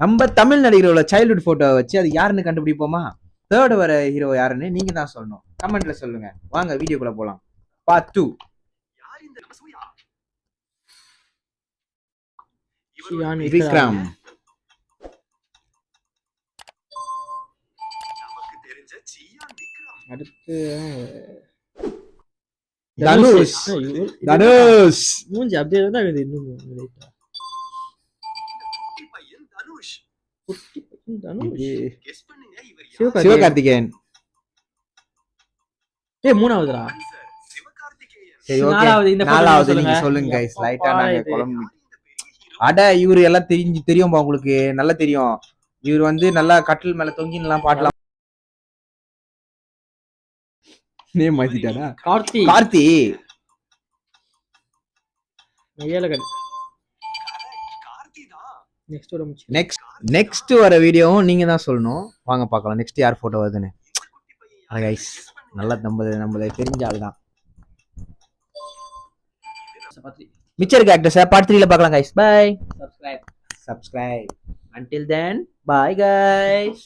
நம்ம Tamil நடிகரோட childhood photo வச்சு அது யாருன்னு கண்டுபிடிப்போமா? தேர்ட் வர ஹீரோ யாருன்னு நீங்க தான் சொல்லணும். கமெண்ட்ல சொல்லுங்க. வாங்க வீடியோக்குள்ள போலாம். பார்ட் 2. விக்ரம். அடுத்து தனுஷ். தனுஷ் மூஞ்சி அப்படியே தான் இருக்குது. இன்னும் சிவகார்த்திகேயன். மூணாவதுடா. சரி ஓகே. நாலாவது நீங்க சொல்லுங்க गाइस. லைட்டா நாங்க குழம்பு. அட இவரு எல்லாம் தெரியும்பா உங்களுக்கு நல்லா தெரியும். இவர் வந்து நல்லா கட்டில் மேல தொங்கினலாம் பாட்டலாம். நேம் மாத்திட்டாடா. கார்த்தி. ஏலகன். நெக்ஸ்ட் வர வீடியோவும் நீங்க தான் சொல்லணும். வாங்க பார்க்கலாம் நெக்ஸ்ட் யார் போட்டோ வருதுன்னு. गाइस நல்லா நம்மள தெரிஞ்ச ஆள் தான். மிச்சர் இருக்க ஆக்டர்ஸ் பார்ட் 3ல பார்க்கலாம் guys. Bye. Subscribe. Until then, bye guys.